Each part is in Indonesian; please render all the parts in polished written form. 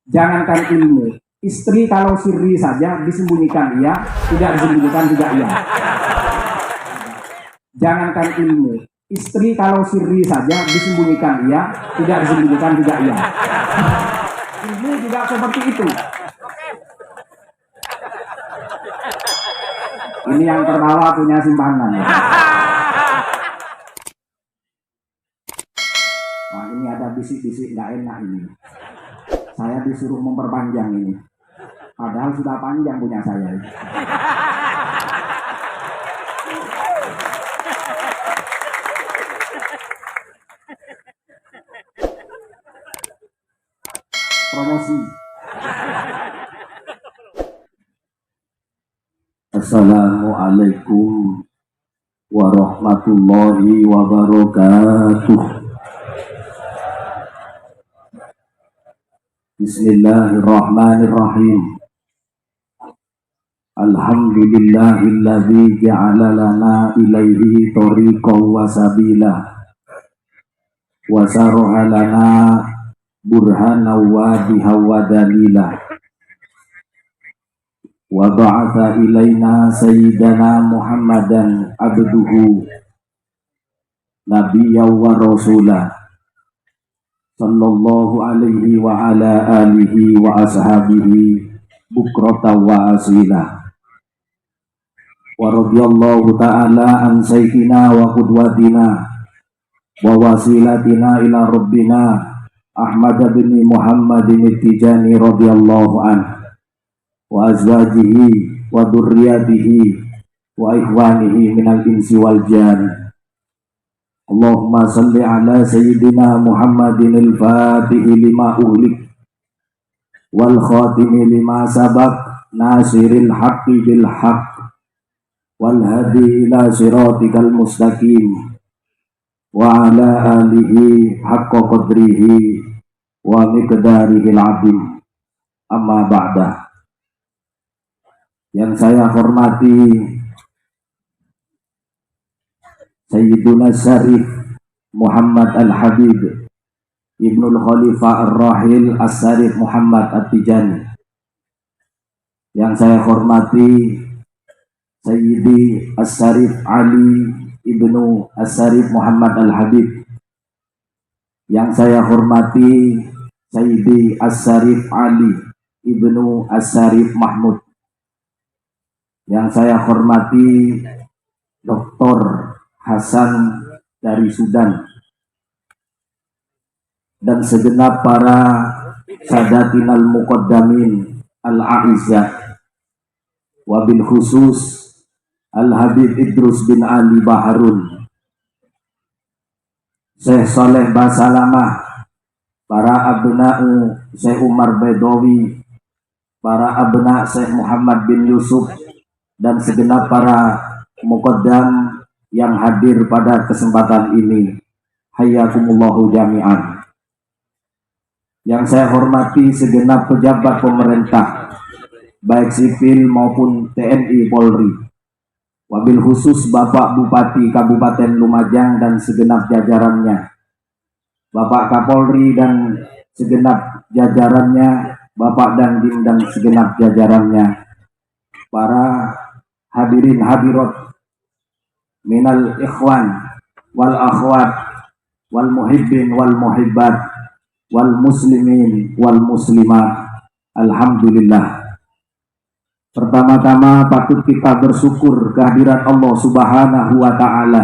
Jangankan ilmu, istri kalau sirri saja disembunyikan iya, tidak disembunyikan juga iya. Jangankan ilmu, istri kalau sirri saja disembunyikan iya, tidak disembunyikan juga iya. Ilmu juga seperti itu. Ini yang tertawa punya simpanan. Nah, ini ada bisik-bisik nggak enak ini. Saya disuruh memperpanjang ini. Padahal sudah panjang punya saya. Promosi. Assalamualaikum warahmatullahi wabarakatuh. Bismillahirrahmanirrahim. Alhamdulillahilladzi ja'ala lana ilaihi tariqan wa sabila wa saraha lana burhana wa biha wa dalila wa ba'atha ilaina sayyidana Muhammadan abduhu nabiyyan wa rasulah sallallahu alaihi wa ala alihi wa ashabihi bukrata wa asila wa radiyallahu ta'ala an sayyidina wa qudwatina wa wasilatina ila rabbina Ahmad bin Muhammad bin Tijani radhiyallahu anhu wa azwajihi wa dzurriyyatihi wa ikhwanihi minal insi wal jan. Allahumma salli ala sayyidina Muhammadin al-fatihi lima uhlik wal khatimi lima sabaq nasiril haqqi bil haqq wal hadi ila siratikal mustaqim wa ala alihi haqqa qadrihi wa miqdarihil azim. Amma ba'da. Yang saya hormati Sayyiduna Syarif Muhammad Al-Habib Ibnul Khalifah Ar-Rahil As-Syarif Muhammad At-Tijani. Yang saya hormati Sayyidi As-Syarif Ali Ibnu As-Syarif Muhammad Al-Habib. Yang saya hormati Sayyidi As-Syarif Ali Ibnu As-Syarif Mahmud. Yang saya hormati Dr. Hasan dari Sudan dan segenap para sadatinal muqaddamin al-a'izzah, wabil khusus Al-Habib Idrus bin Ali Baharun, Syekh Saleh Basalamah, para abna'u Syekh Umar Bedawi, para abna' Syekh Muhammad bin Yusuf, dan segenap para muqaddam yang hadir pada kesempatan ini. Hayyakumullahu jami'an. Yang saya hormati segenap pejabat pemerintah, baik sipil maupun TNI Polri, wabil khusus Bapak Bupati Kabupaten Lumajang dan segenap jajarannya, Bapak Kapolri dan segenap jajarannya, Bapak Dandim dan segenap jajarannya, para hadirin hadirat minal ikhwan wal akhwat wal muhibbin wal muhibbat wal muslimin wal muslimat. Alhamdulillah. Pertama-tama patut kita bersyukur kehadiran Allah Subhanahu wa ta'ala.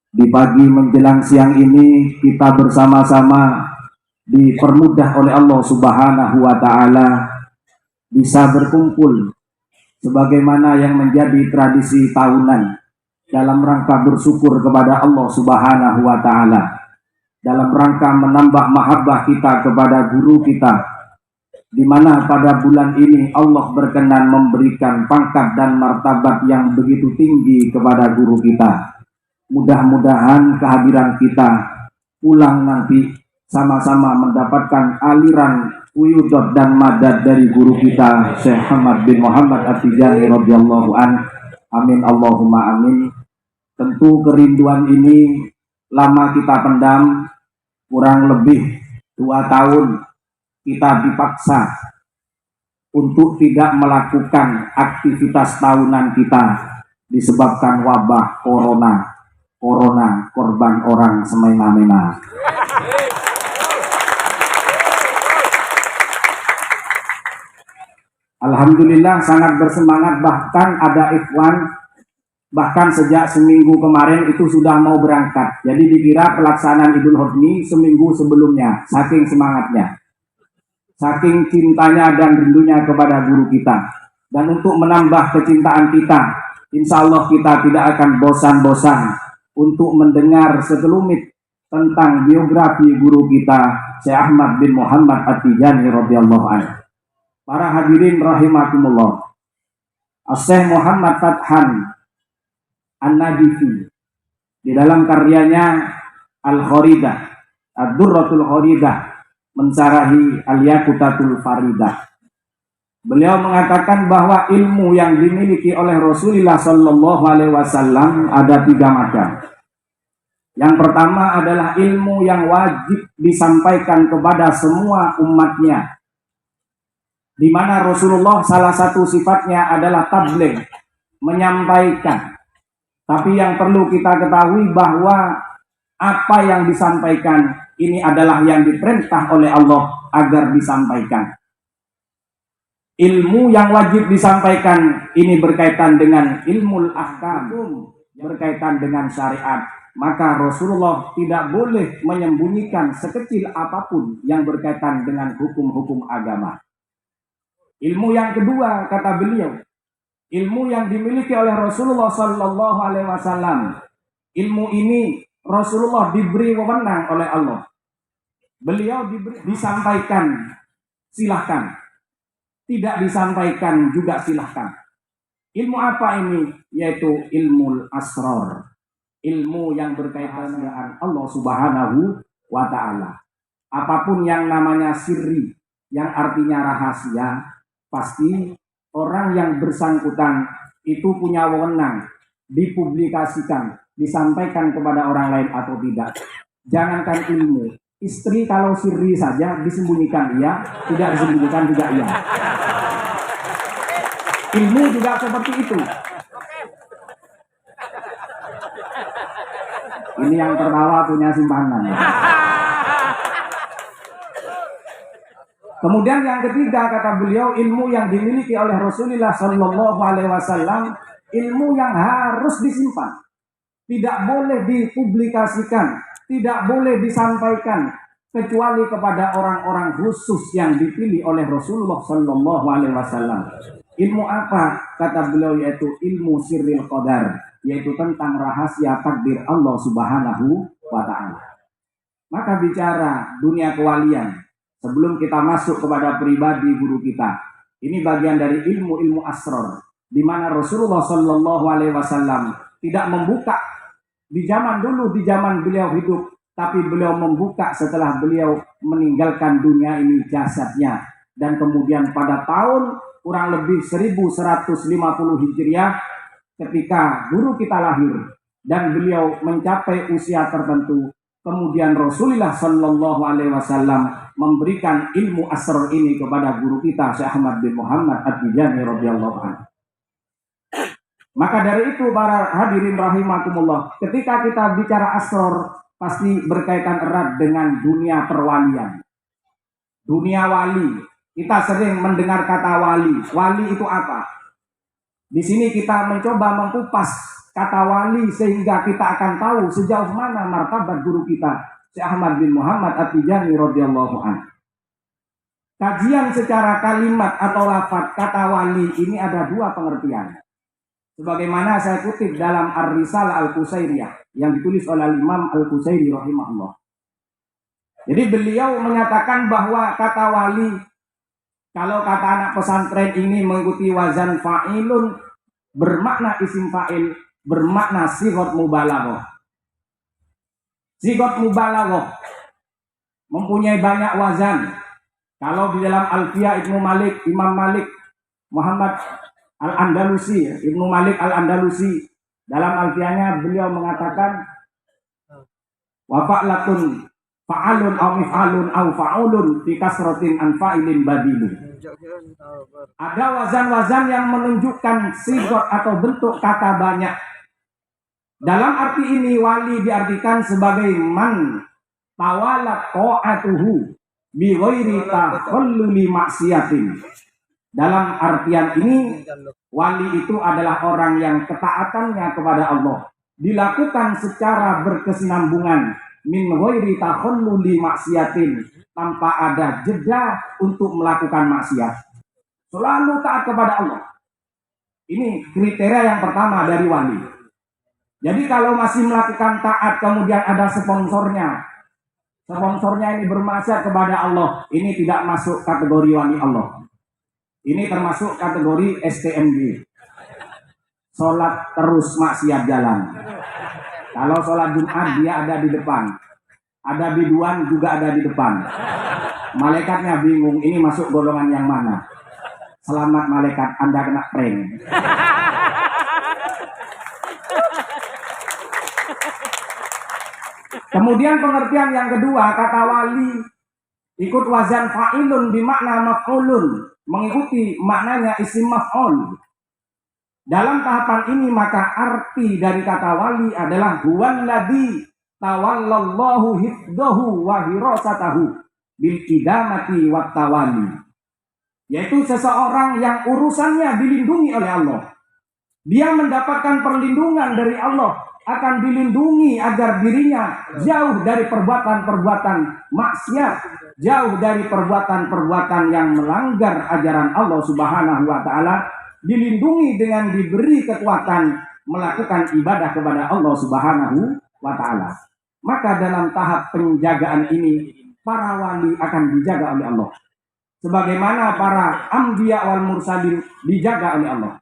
Di pagi menjelang siang ini kita bersama-sama dipermudah oleh Allah Subhanahu wa ta'ala bisa berkumpul sebagaimana yang menjadi tradisi tahunan dalam rangka bersyukur kepada Allah Subhanahu wa ta'ala, dalam rangka menambah mahabbah kita kepada guru kita, di mana pada bulan ini Allah berkenan memberikan pangkat dan martabat yang begitu tinggi kepada guru kita. Mudah-mudahan kehadiran kita pulang nanti sama-sama mendapatkan aliran wuyudot dan madad dari guru kita Syekh Ahmad bin Muhammad At-Tijani radhiyallahu an. Amin Allahumma amin. Tentu kerinduan ini lama kita pendam, kurang lebih 2 tahun kita dipaksa untuk tidak melakukan aktivitas tahunan kita disebabkan wabah corona korban orang semena-mena. Alhamdulillah sangat bersemangat, bahkan ada ikhwan bahkan sejak seminggu kemarin itu sudah mau berangkat. Jadi dikira pelaksanaan Idul Fitri seminggu sebelumnya, saking semangatnya, saking cintanya dan rindunya kepada guru kita. Dan untuk menambah kecintaan kita, insya Allah kita tidak akan bosan-bosan untuk mendengar sekelumit tentang biografi guru kita Syekh Ahmad bin Muhammad At-Tijani radhiyallahu anhu. Para hadirin rahimakumullah, Syekh Muhammad Fathan An-Nadifi di dalam karyanya Al-Kharidah, Ad-Durratul Kharidah, mencarahi Al-Yaqutatul Faridah. Beliau mengatakan bahwa ilmu yang dimiliki oleh Rasulullah Sallallahu Alaihi Wasallam ada 3 macam. Yang pertama adalah ilmu yang wajib disampaikan kepada semua umatnya, di mana Rasulullah salah satu sifatnya adalah tabligh, menyampaikan. Tapi yang perlu kita ketahui bahwa apa yang disampaikan ini adalah yang diperintah oleh Allah agar disampaikan. Ilmu yang wajib disampaikan ini berkaitan dengan ilmu ahkam, berkaitan dengan syariat. Maka Rasulullah tidak boleh menyembunyikan sekecil apapun yang berkaitan dengan hukum-hukum agama. Ilmu yang kedua, kata beliau, ilmu yang dimiliki oleh Rasulullah Sallallahu Alaihi Wasallam. Ilmu ini Rasulullah diberi wewenang oleh Allah. Beliau disampaikan, silahkan. Tidak disampaikan juga silahkan. Ilmu apa ini? Yaitu ilmu asrar. Ilmu yang berkaitan dengan Allah Subhanahu wa Ta'ala. Apapun yang namanya sirri, yang artinya rahasia, pasti orang yang bersangkutan itu punya wewenang dipublikasikan, disampaikan kepada orang lain atau tidak. Jangankan ilmu, istri kalau sirri saja disembunyikan iya, tidak disembunyikan juga iya. Ilmu juga seperti itu. Ini yang tertawa punya simpanan. Kemudian yang ketiga, kata beliau, ilmu yang dimiliki oleh Rasulullah Sallallahu Alaihi Wasallam, ilmu yang harus disimpan, tidak boleh dipublikasikan, tidak boleh disampaikan kecuali kepada orang-orang khusus yang dipilih oleh Rasulullah Sallallahu Alaihi Wasallam. Ilmu apa? Kata beliau, yaitu ilmu sirril qadar, yaitu tentang rahasia takdir Allah Subhanahu wa Ta'ala. Maka bicara dunia kewalian, sebelum kita masuk kepada pribadi guru kita, ini bagian dari ilmu-ilmu asrar, di mana Rasulullah Sallallahu Alaihi Wasallam tidak membuka di zaman dulu, di zaman beliau hidup, tapi beliau membuka setelah beliau meninggalkan dunia ini jasadnya. Dan kemudian pada tahun kurang lebih 1150 Hijriah, ketika guru kita lahir dan beliau mencapai usia tertentu, kemudian Rasulullah Sallallahu Alaihi Wasallam memberikan ilmu asrar ini kepada guru kita Syekh Ahmad bin Muhammad At-Tijani radhiyallahu anhu. Maka dari itu para hadirin rahimakumullah, ketika kita bicara asrar pasti berkaitan erat dengan dunia perwalian, dunia wali. Kita sering mendengar kata wali. Wali itu apa? Di sini kita mencoba mengupas kata wali sehingga kita akan tahu sejauh mana martabat guru kita Syekh Ahmad bin Muhammad At-Tijani radhiyallahu anhu. Kajian secara kalimat atau lafaz kata wali ini ada 2 pengertian. Sebagaimana saya kutip dalam Ar-Risalah Al-Qusairiyah yang ditulis oleh Imam Al-Qusairi rahimahullah. Jadi beliau menyatakan bahwa kata wali, kalau kata anak pesantren ini mengikuti wazan fa'ilun, bermakna isim fa'il, bermakna sigot mubalaghah. Sigot mubalaghah mempunyai banyak wazan. Kalau di dalam Alfiyah Ibnu Malik, Imam Malik Muhammad Al-Andalusi, Ibnu Malik Al-Andalusi, dalam Alfiyahnya beliau mengatakan wa fa'latun fa'alun au mif'alun au fa'ulun fi kasratin an fa'ilin badilun. Ada wazan-wazan yang menunjukkan sigot atau bentuk kata banyak. Dalam arti ini wali diartikan sebagai man tawala ta'atuhu bi ghairi takhalluli maksiatin. Dalam artian ini wali itu adalah orang yang ketaatannya kepada Allah dilakukan secara berkesinambungan min ghairi takhalluli maksiatin, tanpa ada jeda untuk melakukan maksiat. Selalu taat kepada Allah. Ini kriteria yang pertama dari wali. Jadi kalau masih melakukan taat kemudian ada sponsornya ini bermaksiat kepada Allah, ini tidak masuk kategori wali Allah. Ini termasuk kategori STMG. Sholat terus maksiat jalan. Kalau sholat Jumat dia ada di depan, ada biduan juga ada di depan. Malaikatnya bingung, ini masuk golongan yang mana? Selamat malaikat, Anda kena prank. Kemudian pengertian yang kedua, kata wali ikut wazan fa'ilun bimakna maf'ulun, mengikuti maknanya isim maf'ul. Dalam tahapan ini maka arti dari kata wali adalah huwallazi tawallallahu hifdahu wa hirasatahu bil idamati wat tawali. Yaitu seseorang yang urusannya dilindungi oleh Allah. Dia mendapatkan perlindungan dari Allah, akan dilindungi agar dirinya jauh dari perbuatan-perbuatan maksiat, jauh dari perbuatan-perbuatan yang melanggar ajaran Allah Subhanahu wa taala, dilindungi dengan diberi kekuatan melakukan ibadah kepada Allah Subhanahu wa taala. Maka dalam tahap penjagaan ini para wali akan dijaga oleh Allah. Sebagaimana para anbiya wal mursalin dijaga oleh Allah.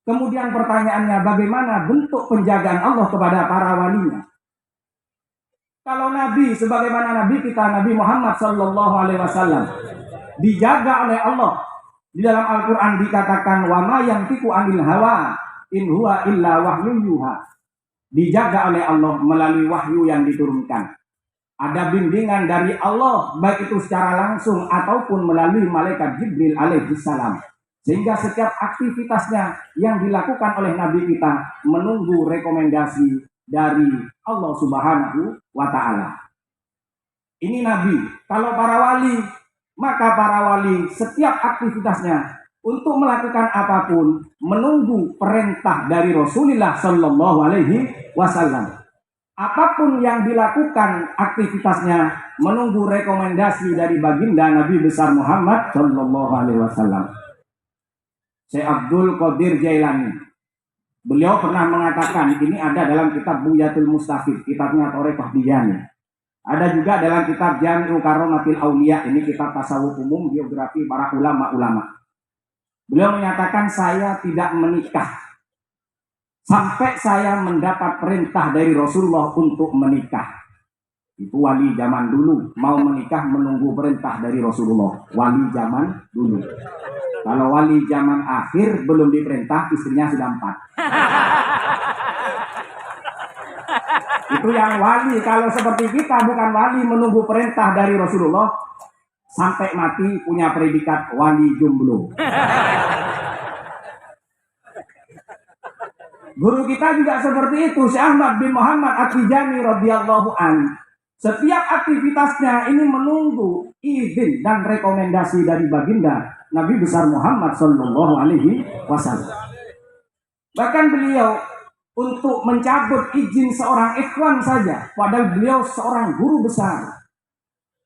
Kemudian pertanyaannya, bagaimana bentuk penjagaan Allah kepada para walinya? Kalau Nabi, sebagaimana Nabi kita, Nabi Muhammad SAW, dijaga oleh Allah. Di dalam Al-Quran dikatakan, wa ma yantiqu anil hawa in huwa illa wahyu yuha. Dijaga oleh Allah melalui wahyu yang diturunkan. Ada bimbingan dari Allah, baik itu secara langsung ataupun melalui malaikat Jibril alaihissalam. Sehingga setiap aktivitasnya yang dilakukan oleh Nabi kita menunggu rekomendasi dari Allah Subhanahu wa ta'ala. Ini Nabi. Kalau para wali, maka para wali setiap aktivitasnya untuk melakukan apapun menunggu perintah dari Rasulullah Shallallahu Alaihi Wasallam. Apapun yang dilakukan aktivitasnya menunggu rekomendasi dari baginda Nabi besar Muhammad Shallallahu Alaihi Wasallam. Syekh Abdul Qadir Jailani, beliau pernah mengatakan, ini ada dalam kitab Buyatul Mustafid, kitabnya Thariqah Diyani. Ada juga dalam kitab Jami'u Karomatil Auliya, ini kitab tasawuf umum, biografi para ulama-ulama. Beliau menyatakan, saya tidak menikah sampai saya mendapat perintah dari Rasulullah untuk menikah. Itu wali zaman dulu, mau menikah menunggu perintah dari Rasulullah. Wali zaman dulu. Kalau wali zaman akhir belum diperintah, istrinya sudah 4. Itu yang wali. Kalau seperti kita bukan wali menunggu perintah dari Rasulullah, sampai mati punya predikat wali jomblo. Guru kita juga seperti itu, Syekh Ahmad bin Muhammad At-Tijani radhiyallahu an. Setiap aktivitasnya ini menunggu izin dan rekomendasi dari baginda Nabi besar Muhammad Shallallahu Alaihi Wasallam. Bahkan beliau untuk mencabut izin seorang ikhwan saja, padahal beliau seorang guru besar.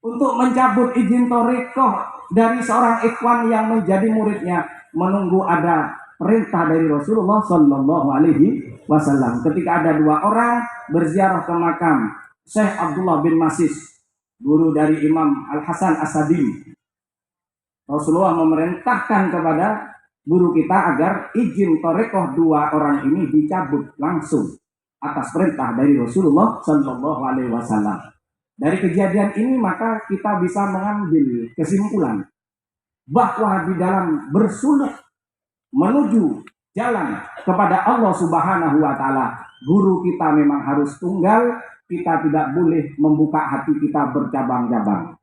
Untuk mencabut izin thariqah dari seorang ikhwan yang menjadi muridnya, menunggu ada perintah dari Rasulullah Shallallahu Alaihi Wasallam. Ketika ada 2 orang berziarah ke makam Syekh Abdullah bin Masis, guru dari Imam Al-Hasan As-Sadi, Rasulullah memerintahkan kepada guru kita agar izin thariqah 2 orang ini dicabut langsung atas perintah dari Rasulullah Shallallahu Alaihi Wasallam. Dari kejadian ini maka kita bisa mengambil kesimpulan bahwa di dalam bersuluk menuju jalan kepada Allah Subhanahu wa taala guru kita memang harus tunggal, kita tidak boleh membuka hati kita bercabang-cabang.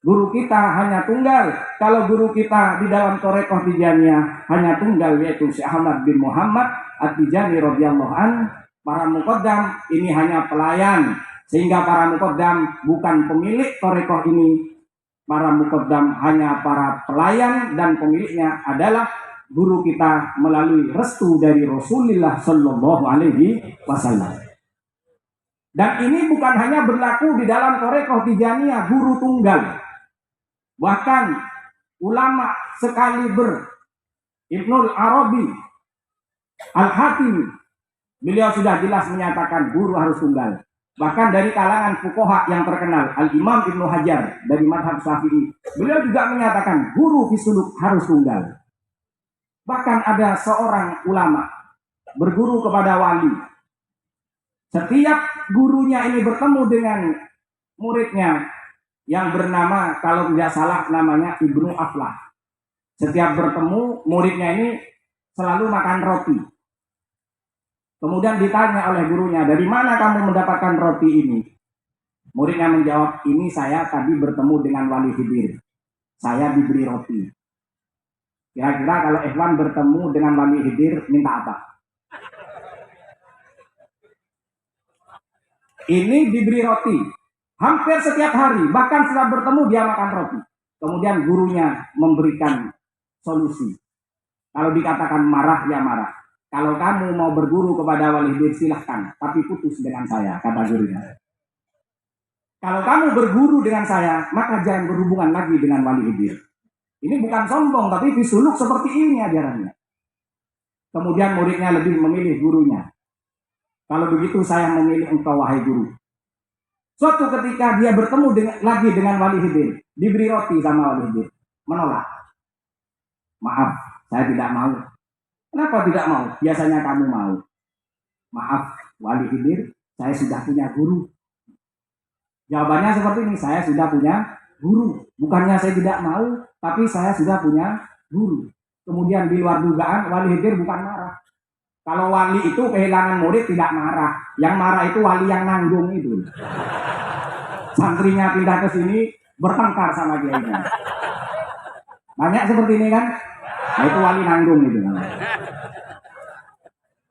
Guru kita hanya tunggal. Kalau guru kita di dalam Thariqah Tijaniyah hanya tunggal, yaitu Syekh Ahmad bin Muhammad At-Tijani radhiyallahu an, para muqaddam ini hanya pelayan, sehingga para muqaddam bukan pemilik Thariqah ini. Para muqaddam hanya para pelayan dan pemiliknya adalah guru kita melalui restu dari Rasulullah Shallallahu Alaihi Wasallam. Dan ini bukan hanya berlaku di dalam Thariqah Tijaniyah guru tunggal. Bahkan ulama sekaliber Ibnul Arabi Al-Hatimi, beliau sudah jelas menyatakan guru harus tunggal. Bahkan dari kalangan fuqaha yang terkenal, Al-Imam Ibnu Hajar dari mazhab Syafi'i, beliau juga menyatakan guru fi suluk harus tunggal. Bahkan ada seorang ulama berguru kepada wali. Setiap gurunya ini bertemu dengan muridnya yang bernama, kalau tidak salah namanya Ibnu Aflah. Setiap bertemu muridnya ini selalu makan roti. Kemudian ditanya oleh gurunya, dari mana kamu mendapatkan roti ini? Muridnya menjawab, ini saya tadi bertemu dengan Wali Khidir, saya diberi roti. Kira-kira kalau Ikhwan bertemu dengan Wali Khidir minta apa? Ini diberi roti hampir setiap hari, bahkan setelah bertemu dia makan roti. Kemudian gurunya memberikan solusi. Kalau dikatakan marah, ya marah. Kalau kamu mau berguru kepada Wali Khidir silahkan, tapi putus dengan saya, kata gurunya. Kalau kamu berguru dengan saya, maka jangan berhubungan lagi dengan Wali Khidir. Ini bukan sombong, tapi fisuluk seperti ini ajarannya. Kemudian muridnya lebih memilih gurunya. Kalau begitu saya memilih engkau wahai guru. Suatu ketika dia bertemu lagi dengan Wali Khidir, diberi roti sama Wali Khidir, menolak. Maaf, saya tidak mau. Kenapa tidak mau? Biasanya kamu mau. Maaf, Wali Khidir, saya sudah punya guru. Jawabannya seperti ini, saya sudah punya guru. Bukannya saya tidak mau, tapi saya sudah punya guru. Kemudian di luar dugaan, Wali Khidir bukan marah. Kalau wali itu kehilangan murid tidak marah. Yang marah itu wali yang nanggung itu. Santrinya pindah ke sini bertengkar sama dia ini. Banyak seperti ini kan? Nah, itu wali nanggung itu.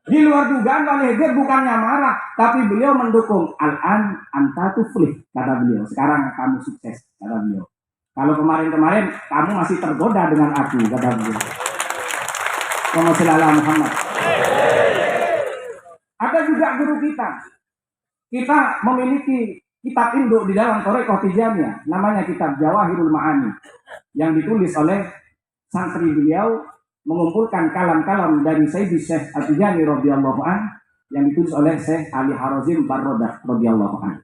Di luar dugaan Wali Khidir bukannya marah, tapi beliau mendukung. Al-an anta tuflih, kata beliau. Sekarang kamu sukses, kata beliau. Kalau kemarin-kemarin kamu masih tergoda dengan aku, kata beliau. Allahumma Muhammad. Ada juga guru kita. Kita memiliki kitab induk di dalam Thariqah Tijaniyah, namanya kitab Jawahirul Ma'ani, yang ditulis oleh santri beliau, mengumpulkan kalam-kalam dari Sayyidi Syekh At-Tijani radhiyallahu an, yang ditulis oleh Syekh Ali Harazim Barrodah radhiyallahu an.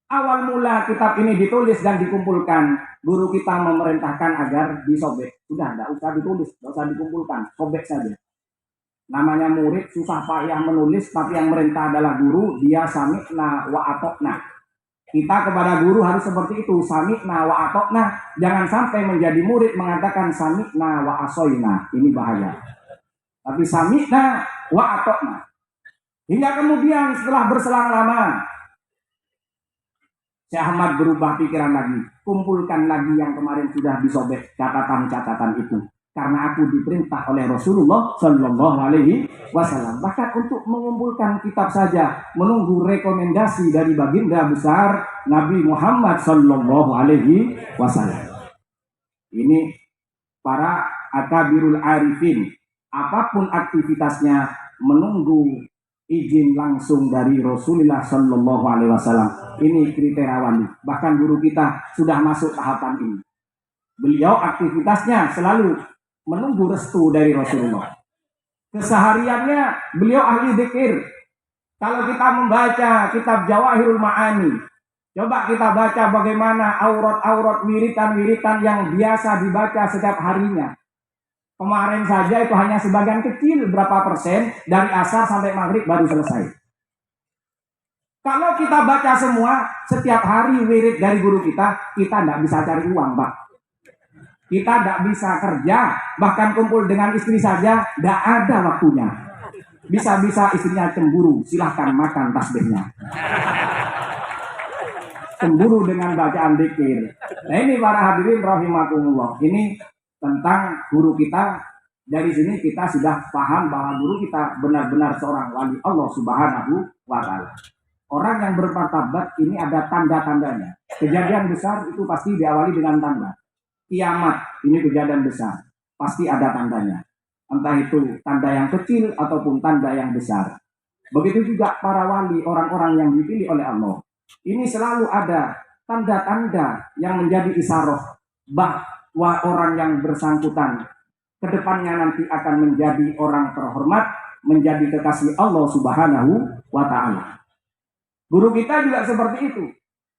Awal mula kitab ini ditulis dan dikumpulkan, guru kita memerintahkan agar disobek. Sudah, tidak usah ditulis, tidak usah dikumpulkan, sobek saja. Namanya murid susah payah menulis, tapi yang merintah adalah guru. Dia sami'na wa atokna. Kita kepada guru harus seperti itu, sami'na wa atokna. Jangan sampai menjadi murid mengatakan sami'na wa asoyna. Ini bahaya. Tapi sami'na wa atokna. Hingga kemudian setelah berselang lama, Syekh Ahmad berubah pikiran lagi. Kumpulkan lagi yang kemarin sudah disobek catatan-catatan itu. Karena aku diperintah oleh Rasulullah Shallallahu Alaihi Wasallam. Bahkan untuk mengumpulkan kitab saja, menunggu rekomendasi dari baginda besar Nabi Muhammad Shallallahu Alaihi Wasallam. Ini para akabirul arifin, apapun aktivitasnya menunggu izin langsung dari Rasulullah Shallallahu Alaihi Wasallam. Ini kriteria wali. Bahkan guru kita sudah masuk tahapan ini. Beliau aktivitasnya selalu menunggu restu dari Rasulullah. Kesehariannya beliau ahli dzikir. Kalau kita membaca kitab Jawahirul Ma'ani, coba kita baca bagaimana aurat-aurat wiritan-wiritan yang biasa dibaca setiap harinya. Kemarin saja itu hanya sebagian kecil, berapa persen, dari asar sampai maghrib baru selesai. Kalau kita baca semua setiap hari wirid dari guru kita tidak bisa cari uang, Pak. Kita tidak bisa kerja, bahkan kumpul dengan istri saja tidak ada waktunya. Bisa-bisa istrinya cemburu, silahkan makan tasbihnya. Cemburu dengan bacaan dzikir. Nah ini para hadirin rahimakumullah. Ini tentang guru kita. Dari sini kita sudah paham bahwa guru kita benar-benar seorang wali Allah Subhanahu wa Ta'ala. Orang yang bermartabat ini ada tanda-tandanya. Kejadian besar itu pasti diawali dengan tanda. Kiamat ini kejadian besar, pasti ada tandanya. Entah itu tanda yang kecil ataupun tanda yang besar. Begitu juga para wali, orang-orang yang dipilih oleh Allah. Ini selalu ada tanda-tanda yang menjadi isyarat bahwa orang yang bersangkutan kedepannya nanti akan menjadi orang terhormat, menjadi kekasih Allah Subhanahu wa Ta'ala. Guru kita juga seperti itu.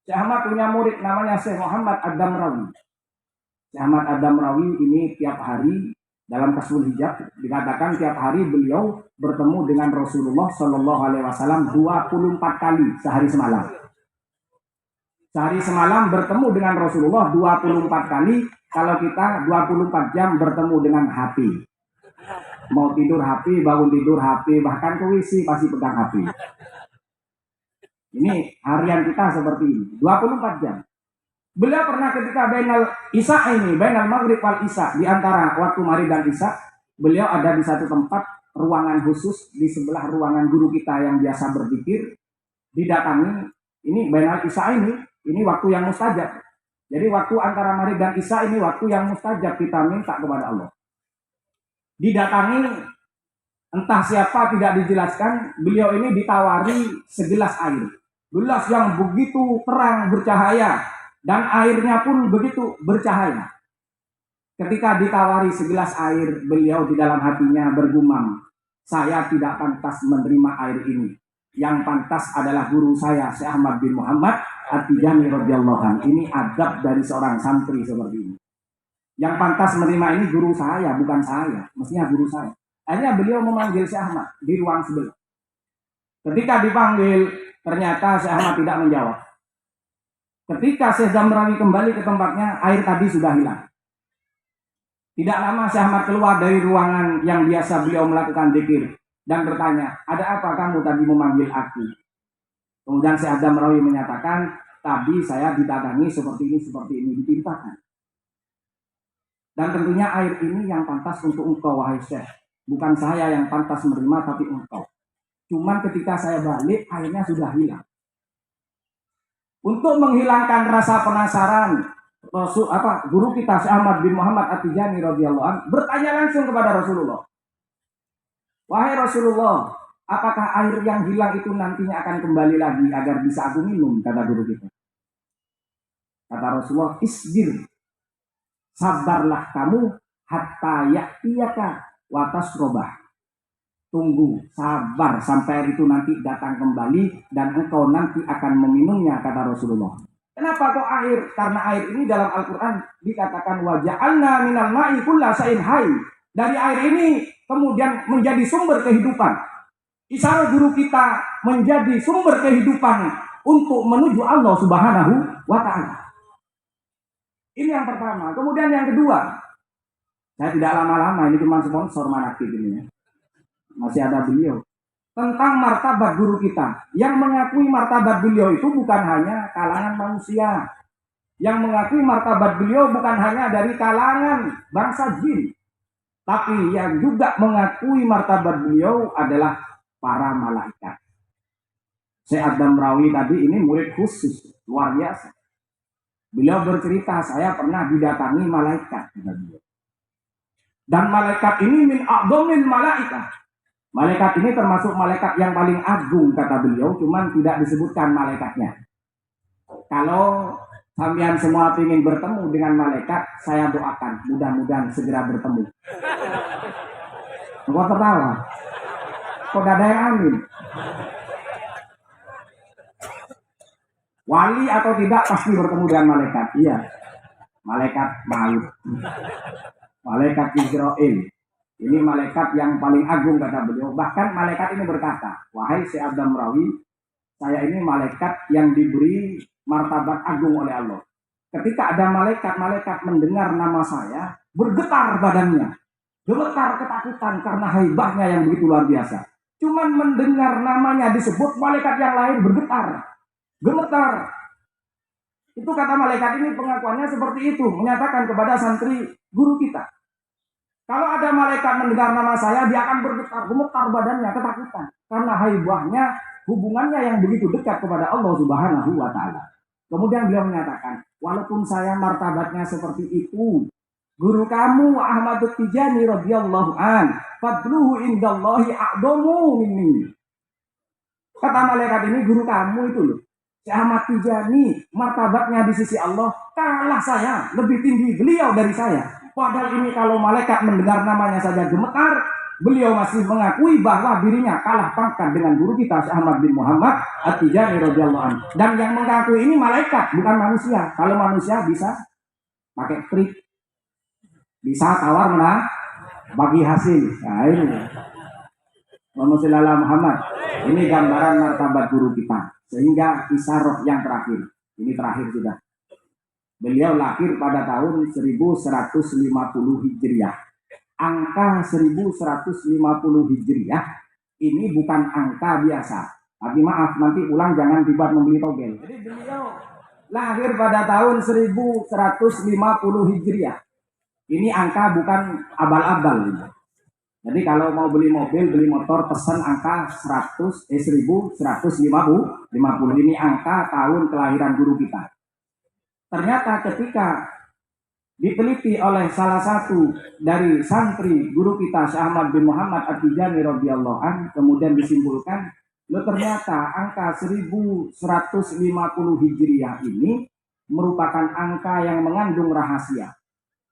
Syekh Ahmad punya murid namanya Syekh Muhammad Ad-Damrawi. Syekh Ahmad Ad-Damrawi ini tiap hari dalam Kashful Hijab dikatakan tiap hari beliau bertemu dengan Rasulullah Shallallahu Alaihi Wasallam 24 kali sehari semalam. Sehari semalam bertemu dengan Rasulullah 24 kali. Kalau kita 24 jam bertemu dengan HP. Mau tidur HP, bangun tidur HP, bahkan puisi pasti pegang HP. Ini harian kita seperti ini, 24 jam. Beliau pernah ketika bainal isya ini, bainal maghrib wal isya, di antara waktu maghrib dan isya, beliau ada di satu tempat ruangan khusus di sebelah ruangan guru kita yang biasa berzikir. Didatangi, ini bainal isya ini waktu yang mustajab. Jadi waktu antara maghrib dan isya ini waktu yang mustajab kita minta kepada Allah. Didatangi entah siapa tidak dijelaskan, beliau ini ditawari segelas air. Gelas yang begitu terang bercahaya dan airnya pun begitu bercahaya. Ketika ditawari segelas air, beliau di dalam hatinya bergumam, saya tidak pantas menerima air ini. Yang pantas adalah guru saya, Syekh Ahmad bin Muhammad At-Tijani radhiyallahu anhu. Ini adab dari seorang santri seperti ini. Yang pantas menerima ini guru saya, bukan saya. Mestinya guru saya. Akhirnya beliau memanggil Syekh Ahmad di ruang sebelah. Ketika dipanggil, ternyata Syekh Ahmad tidak menjawab. Ketika Syekh Damrawi kembali ke tempatnya, air tadi sudah hilang. Tidak lama Syekh Ahmad keluar dari ruangan yang biasa beliau melakukan dzikir dan bertanya, ada apa kamu tadi memanggil aku? Kemudian Syekh Damrawi menyatakan, tadi saya didatangi seperti ini, ditimpakan. Dan tentunya air ini yang pantas untuk engkau, wahai Syekh. Bukan saya yang pantas menerima, tapi engkau. Cuman ketika saya balik, airnya sudah hilang. Untuk menghilangkan rasa penasaran, guru kita Syekh Ahmad bin Muhammad At-Tijani radhiyallahu anhu bertanya langsung kepada Rasulullah. Wahai Rasulullah, apakah air yang hilang itu nantinya akan kembali lagi agar bisa aku minum? Kata guru kita. Kata Rasulullah, isbir, sabarlah kamu hatta ya'tiyaka wa tasrobah. Tunggu, sabar sampai air itu nanti datang kembali dan engkau nanti akan meminumnya, kata Rasulullah. Kenapa kok air? Karena air ini dalam Al-Quran dikatakan waja'alna minal ma'i kulla sa'in hayy. Dari air ini kemudian menjadi sumber kehidupan. Isyarat guru kita menjadi sumber kehidupan untuk menuju Allah Subhanahu wa Ta'ala. Ini yang pertama. Kemudian yang kedua, saya tidak lama-lama, ini cuma sponsor Manakib ini ya. Masih ada beliau. Tentang martabat guru kita. Yang mengakui martabat beliau itu bukan hanya kalangan manusia. Yang mengakui martabat beliau bukan hanya dari kalangan bangsa jin. Tapi yang juga mengakui martabat beliau adalah para malaikat. Syekh Ad-Damrawi tadi ini murid khusus, luar biasa. Beliau bercerita, saya pernah didatangi malaikat. Dan malaikat ini min a'dhamil malaikat. Malaikat ini termasuk malaikat yang paling agung, kata beliau, cuman tidak disebutkan malaikatnya. Kalau kalian semua ingin bertemu dengan malaikat, saya doakan mudah-mudahan segera bertemu. Kok tertawa? Kok ada yang amin? Wali atau tidak pasti bertemu dengan malaikat. Iya, malaikat maut, malaikat Israel. Ini malaikat yang paling agung, kata beliau. Bahkan malaikat ini berkata, wahai Syekh Ad-Damrawi, saya ini malaikat yang diberi martabat agung oleh Allah. Ketika ada malaikat mendengar nama saya, bergetar badannya, gemetar ketakutan karena haibahnya yang begitu luar biasa. Cuman mendengar namanya disebut, malaikat yang lain bergetar, gemetar. Itu kata malaikat ini, pengakuannya seperti itu, menyatakan kepada santri guru kita. Kalau ada malaikat mendengar nama saya, dia akan bergetar, gemetar badannya, ketakutan. Karena haibahnya, hubungannya yang begitu dekat kepada Allah Subhanahu wa Ta'ala. Kemudian beliau menyatakan, walaupun saya martabatnya seperti itu, guru kamu Ahmad Tijani radhiyallahu an, fadluhu indallahi a'damu minni. Kata malaikat ini, guru kamu itu loh, si Ahmad Tijani, martabatnya di sisi Allah kalah saya, lebih tinggi beliau dari saya. Padahal ini kalau malaikat mendengar namanya saja gemetar, beliau masih mengakui bahwa dirinya kalah pangkat dengan guru kita Ahmad bin Muhammad At-Tijani radhiyallahu anhu. Dan yang mengakui ini malaikat, bukan manusia. Kalau manusia bisa pakai trik, bisa tawar menang, bagi hasil. Nah ini Muhammad. Ini gambaran martabat guru kita. Sehingga isyarat yang terakhir, ini terakhir sudah. Beliau lahir pada tahun 1150 Hijriah. Angka 1150 Hijriah ini bukan angka biasa. Tapi maaf, nanti ulang jangan dibuat membeli togel. Jadi beliau lahir pada tahun 1150 Hijriah. Ini angka bukan abal-abal. Jadi kalau mau beli mobil, beli motor, pesan angka 1150. Ini angka tahun kelahiran guru kita. Ternyata ketika diteliti oleh salah satu dari santri guru kita Syekh Ahmad bin Muhammad At-Tijani radhiyallahu an, kemudian disimpulkan, ternyata angka 1150 Hijriah ini merupakan angka yang mengandung rahasia.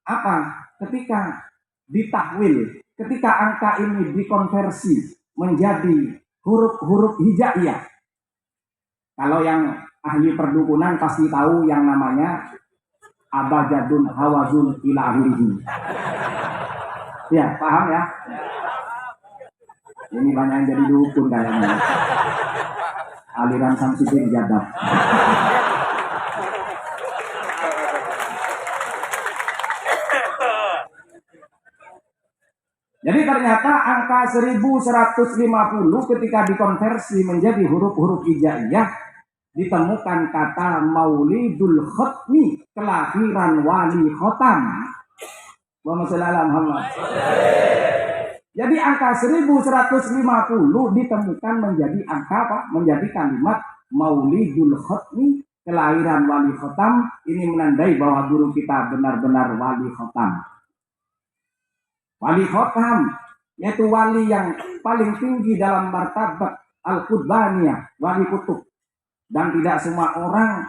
Apa? Ketika ditakwil, ketika angka ini dikonversi menjadi huruf-huruf hijaiyah. Kalau yang ahli perdukunan pasti tahu yang namanya abajadun hawazun ila akhirih. Ya, paham ya? Ini banyak yang jadi dukun kayaknya. Aliran Samsudin Jadab. Jadi ternyata angka 1150 ketika dikonversi menjadi huruf-huruf hijaiyah, ditemukan kata Maulidul Khatmi, kelahiran wali khotam. Muhammad. Jadi angka 1150 ditemukan menjadi angka apa? Menjadi kalimat Maulidul Khatmi, kelahiran wali khotam. Ini menandai bahwa guru kita benar-benar wali khotam. Wali khotam, yaitu wali yang paling tinggi dalam martabat Al-Qutbaniyah, wali kutub. Dan tidak semua orang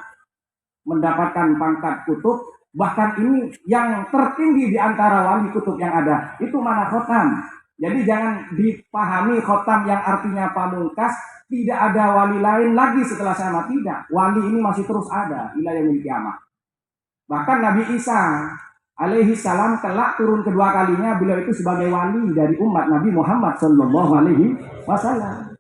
mendapatkan pangkat kutub. Bahkan ini yang tertinggi di antara wali kutub yang ada, itu mana khotam. Jadi jangan dipahami khotam yang artinya pamungkas, tidak ada wali lain lagi setelah saya mati. Tidak, wali ini masih terus ada ila yaumil qiyamah. Bahkan Nabi Isa alaihi salam kelak turun kedua kalinya, beliau itu sebagai wali dari umat Nabi Muhammad sallallahu alaihi wasallam.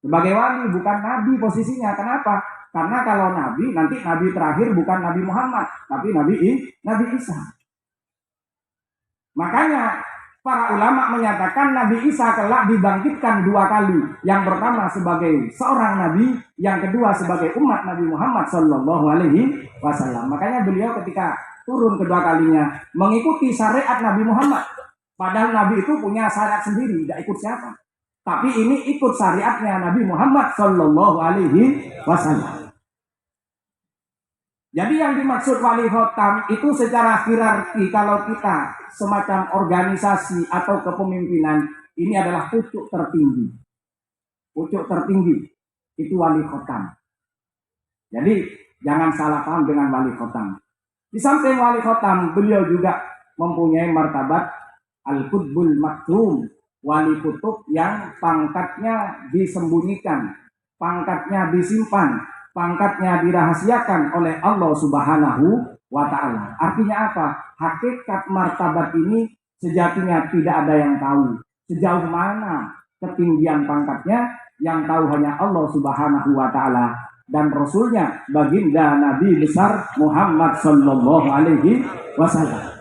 Sebagai wali, bukan nabi posisinya. Kenapa? Karena kalau nabi, nanti nabi terakhir bukan Nabi Muhammad, tapi Nabi Isa. Makanya para ulama menyatakan Nabi Isa kelak dibangkitkan dua kali. Yang pertama sebagai seorang nabi, yang kedua sebagai umat Nabi Muhammad sallallahu alaihi wasallam. Makanya beliau ketika turun kedua kalinya mengikuti syariat Nabi Muhammad. Padahal Nabi itu punya syariat sendiri, tidak ikut siapa. Tapi ini ikut syariatnya Nabi Muhammad sallallahu alaihi wasallam. Jadi yang dimaksud wali khotam itu secara hierarki, kalau kita semacam organisasi atau kepemimpinan, ini adalah pucuk tertinggi. Pucuk tertinggi itu wali khotam. Jadi jangan salah paham dengan wali khotam. Di samping wali khotam, beliau juga mempunyai martabat al-qutbul maktum, wali kutub yang pangkatnya disembunyikan, pangkatnya disimpan, pangkatnya dirahasiakan oleh Allah Subhanahu wa Ta'ala. Artinya apa? Hakikat martabat ini sejatinya tidak ada yang tahu. Sejauh mana ketinggian pangkatnya, yang tahu hanya Allah Subhanahu wa Ta'ala dan Rasulnya, baginda Nabi besar Muhammad sallallahu alaihi wasallam.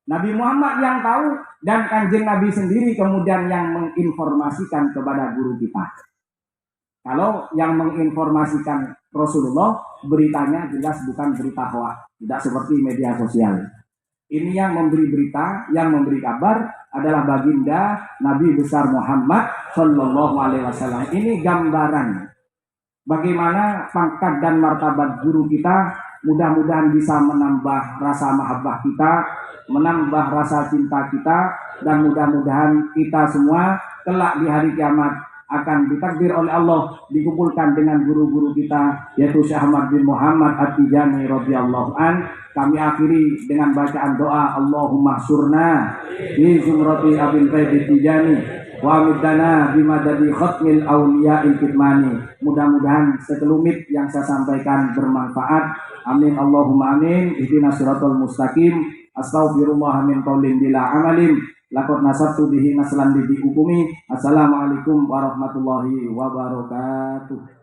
Nabi Muhammad yang tahu dan Kanjeng Nabi sendiri kemudian yang menginformasikan kepada guru kita. Kalau yang menginformasikan Rasulullah, beritanya jelas bukan berita hoax, tidak seperti media sosial. Ini yang memberi berita, yang memberi kabar adalah baginda Nabi besar Muhammad Shallallahu Alaihi Wasallam. Ini gambaran bagaimana pangkat dan martabat guru kita. Mudah-mudahan bisa menambah rasa mahabbah kita, menambah rasa cinta kita, dan mudah-mudahan kita semua kelak di hari kiamat akan ditakdir oleh Allah dikumpulkan dengan guru-guru kita, yaitu Syekh Ahmad bin Muhammad At-Tijani radhiyallahu an. Kami akhiri dengan bacaan doa, Allahumma surna bi zumrati Abil Baiti Tijani wa middana bimadadi khatmil awliya'il kitmani. Mudah-mudahan sekelumit yang saya sampaikan bermanfaat. Amin Allahumma amin. Ihdinas siratal mustaqim. Astaghfirullah min qaulin bila amalin. Laqad nasabtu bihi naslan bi hukumi. Assalamualaikum warahmatullahi wabarakatuh.